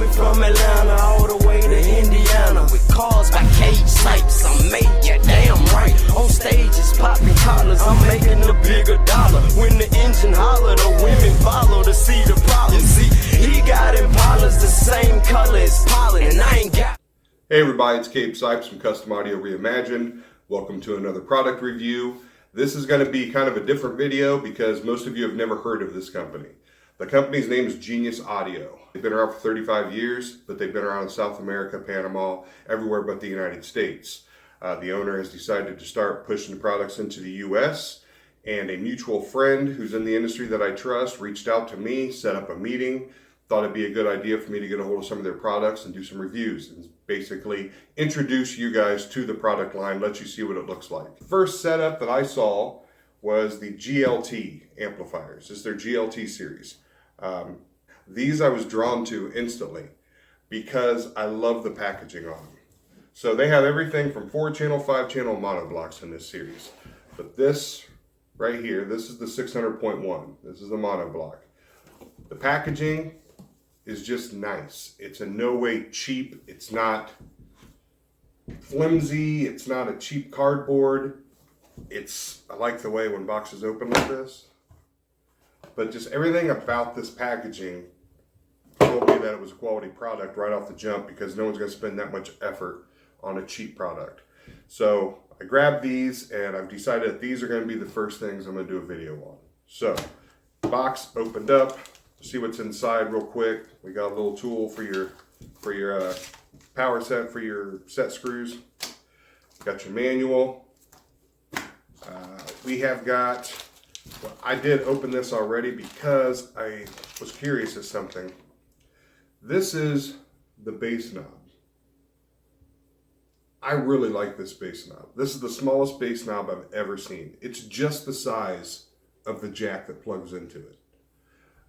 went from Atlanta all the way to Indiana with cars by Cage Sipes. I'm major, damn right. On stages, popping collars, I'm making a bigger dollar. When the engine holler, the women follow to see the problem. See, he got Impalas the same color as Polly, and I ain't got. Hey everybody, it's Cape Sipes from Custom Audio Reimagined. Welcome to another product review. This is going to be kind of a different video because most of you have never heard of this company. The company's name is Genius Audio. They've been around for 35 years, but they've been around in South America, Panama, everywhere but the United States. The owner has decided to start pushing the products into the US, and a mutual friend who's in the industry that I trust reached out to me, set up a meeting, thought it'd be a good idea for me to get a hold of some of their products and do some reviews and basically introduce you guys to the product line, let you see what it looks like. The first setup that I saw was the GLT amplifiers. This is their GLT series. These I was drawn to instantly because I love the packaging on them. So they have everything from 4-channel, 5-channel mono blocks in this series. But this right here, this is the 600.1. This is the mono block. The packaging is just nice. It's in no way cheap. It's not flimsy. It's not a cheap cardboard. I like the way when boxes open like this. But just everything about this packaging told me that it was a quality product right off the jump because no one's going to spend that much effort on a cheap product. So I grabbed these and I've decided that these are going to be the first things I'm going to do a video on. So box opened up. See what's inside real quick. We got a little tool for your power set for your set screws. Got your manual. We have got. Well, I did open this already because I was curious of something. This is the bass knob. I really like this bass knob. This is the smallest bass knob I've ever seen. It's just the size of the jack that plugs into it.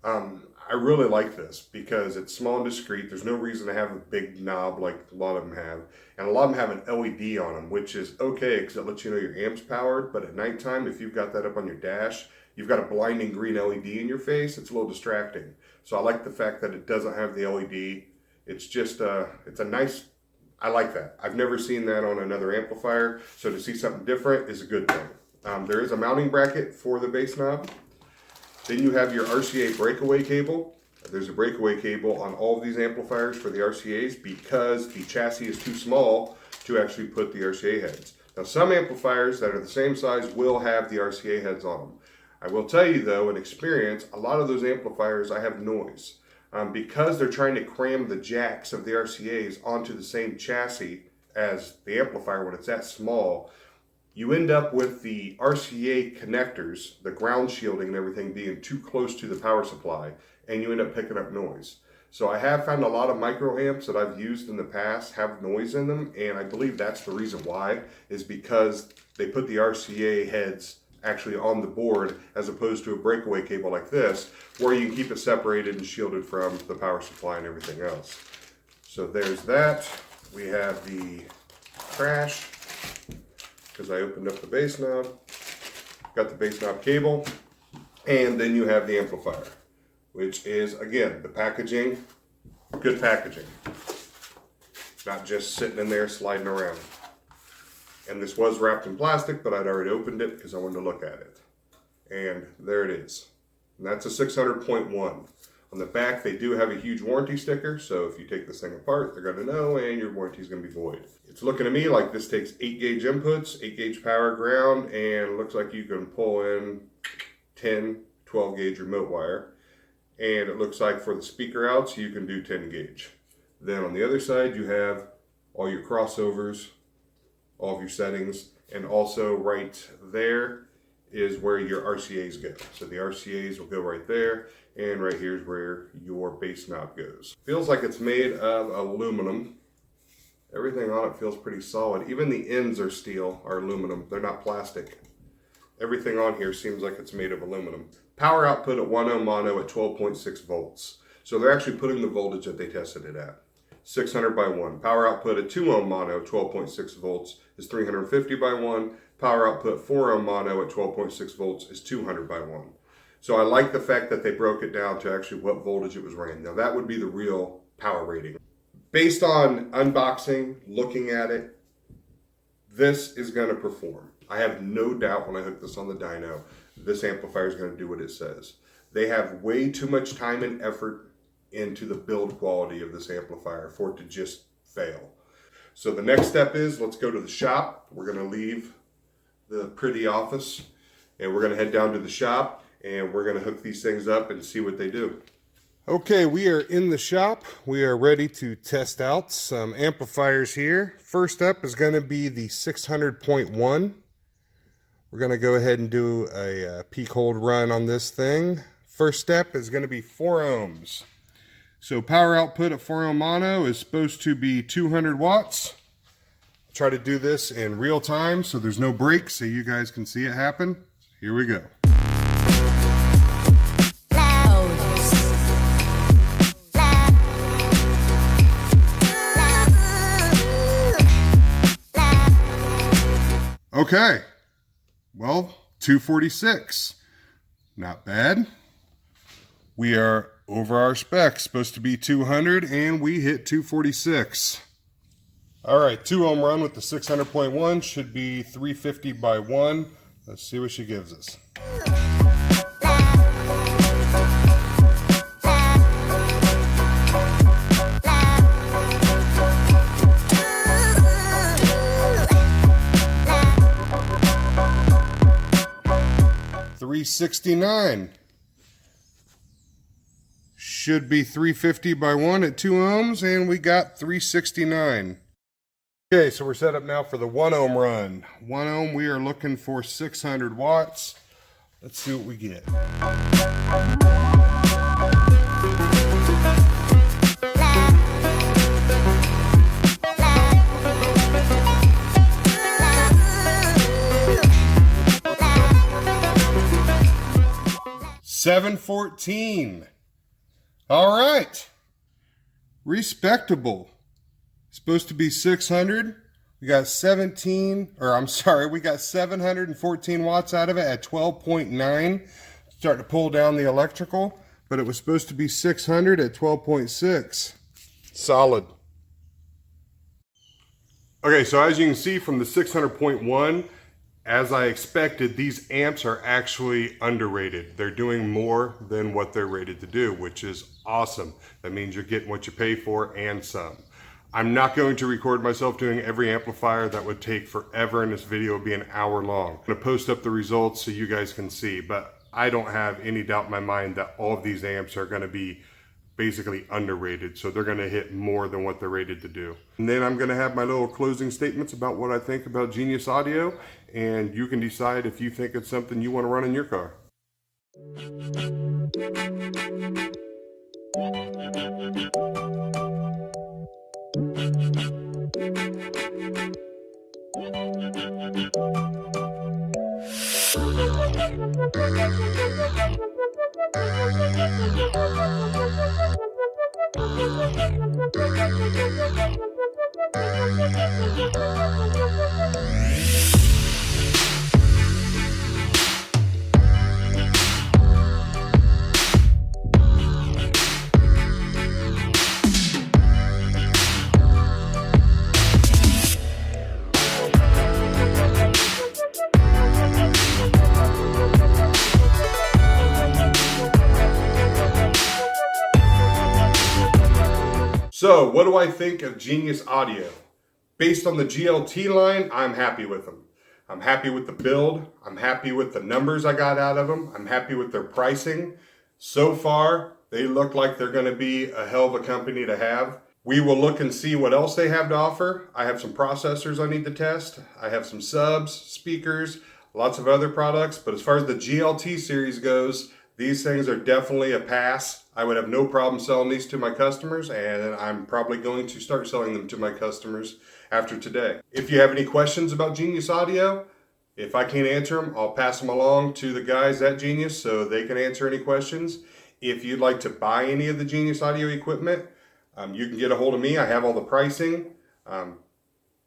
I really like this because it's small and discreet. There's no reason to have a big knob like a lot of them have. And a lot of them have an LED on them, which is okay because it lets you know your amp's powered. But at nighttime, if you've got that up on your dash, you've got a blinding green LED in your face. It's a little distracting. So I like the fact that it doesn't have the LED. It's just, it's a nice, I like that. I've never seen that on another amplifier. So to see something different is a good thing. There is a mounting bracket for the bass knob. Then you have your RCA breakaway cable. There's a breakaway cable on all of these amplifiers for the RCAs because the chassis is too small to actually put the RCA heads. Now some amplifiers that are the same size will have the RCA heads on them. I will tell you though, in experience, a lot of those amplifiers I have noise. Because they're trying to cram the jacks of the RCAs onto the same chassis as the amplifier when it's that small, you end up with the RCA connectors, the ground shielding and everything being too close to the power supply, and you end up picking up noise. So I have found a lot of micro amps that I've used in the past have noise in them, and I believe that's the reason why, is because they put the RCA heads actually on the board as opposed to a breakaway cable like this, where you can keep it separated and shielded from the power supply and everything else. So there's that. We have the trash, because I opened up the bass knob, got the bass knob cable, and then you have the amplifier, which is, again, the packaging, good packaging. Not just sitting in there sliding around. And this was wrapped in plastic, but I'd already opened it because I wanted to look at it. And there it is. And that's a 600.1. On the back, they do have a huge warranty sticker, so if you take this thing apart, they're going to know, and your warranty is going to be void. It's looking to me like this takes 8-gauge inputs, 8-gauge power ground, and looks like you can pull in 10, 12-gauge remote wire. And it looks like for the speaker outs, you can do 10-gauge. Then on the other side, you have all your crossovers, all of your settings, and also right there is where your RCAs go. So the RCAs will go right there, and right here is where your bass knob goes. Feels like it's made of aluminum. Everything on it feels pretty solid. Even the ends are steel, are aluminum. They're not plastic. Everything on here seems like it's made of aluminum. Power output at 1 ohm mono at 12.6 volts. So they're actually putting the voltage that they tested it at. 600 by 1. Power output at 2 ohm mono, 12.6 volts, is 350 by 1. Power output 4 ohm mono at 12.6 volts is 200 by 1. So I like the fact that they broke it down to actually what voltage it was running. Now that would be the real power rating. Based on unboxing, looking at it, this is going to perform. I have no doubt when I hook this on the dyno, this amplifier is going to do what it says. They have way too much time and effort into the build quality of this amplifier for it to just fail. So the next step is, let's go to the shop. We're going to leave the pretty office and we're going to head down to the shop and we're going to hook these things up and see what they do. Okay, we are in the shop. We are ready to test out some amplifiers here. First up is going to be the 600.1. We're going to go ahead and do a peak hold run on this thing. First step is going to be 4 ohms. So power output at 4 ohm mono is supposed to be 200 watts. I'll try to do this in real time so there's no breaks so you guys can see it happen. Here we go. Okay, well, 246, not bad. We are over our specs, supposed to be 200, and we hit 246. All right, 2 ohm run with the 600.1 should be 350 by 1. Let's see what she gives us. $369. Should be 350 by 1 at 2 ohms, and we got 369. Okay, so we're set up now for the 1 ohm run. 1 ohm, we are looking for 600 watts. Let's see what we get. $714. All right, respectable. Supposed to be 600. We got 714 watts out of it at 12.9. Starting to pull down the electrical, but it was supposed to be 600 at 12.6. Solid. Okay, so as you can see from the 600.1, as I expected, these amps are actually underrated. They're doing more than what they're rated to do, which is awesome. That means you're getting what you pay for and some. I'm not going to record myself doing every amplifier. That would take forever, and this video would be an hour long. I'm gonna post up the results so you guys can see, but I don't have any doubt in my mind that all of these amps are gonna be basically underrated, so they're gonna hit more than what they're rated to do. And then I'm gonna have my little closing statements about what I think about Genius Audio, and you can decide if you think it's something you wanna run in your car. So, what do I think of Genius Audio? Based on the GLT line, I'm happy with them. I'm happy with the build. I'm happy with the numbers I got out of them. I'm happy with their pricing. So far, they look like they're going to be a hell of a company to have. We will look and see what else they have to offer. I have some processors I need to test. I have some subs, speakers, lots of other products. But as far as the GLT series goes, these things are definitely a pass. I would have no problem selling these to my customers, and I'm probably going to start selling them to my customers after today. If you have any questions about Genius Audio, if I can't answer them, I'll pass them along to the guys at Genius so they can answer any questions. If you'd like to buy any of the Genius Audio equipment, you can get a hold of me. I have all the pricing. I'm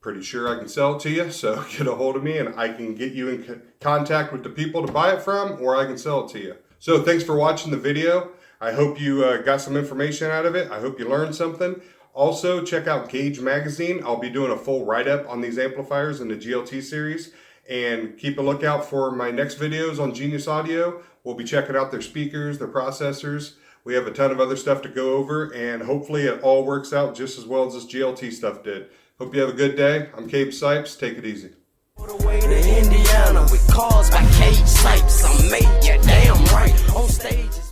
pretty sure I can sell it to you, so get a hold of me and I can get you in contact with the people to buy it from, or I can sell it to you. So thanks for watching the video. I hope you got some information out of it. I hope you learned something. Also, check out Gauge Magazine. I'll be doing a full write-up on these amplifiers in the GLT series. And keep a lookout for my next videos on Genius Audio. We'll be checking out their speakers, their processors. We have a ton of other stuff to go over, and hopefully it all works out just as well as this GLT stuff did. Hope you have a good day. I'm Cabe Sipes. Take it easy. All the way to Indiana with cars by Cage Sipes. I'm made, yeah, damn right, on stages.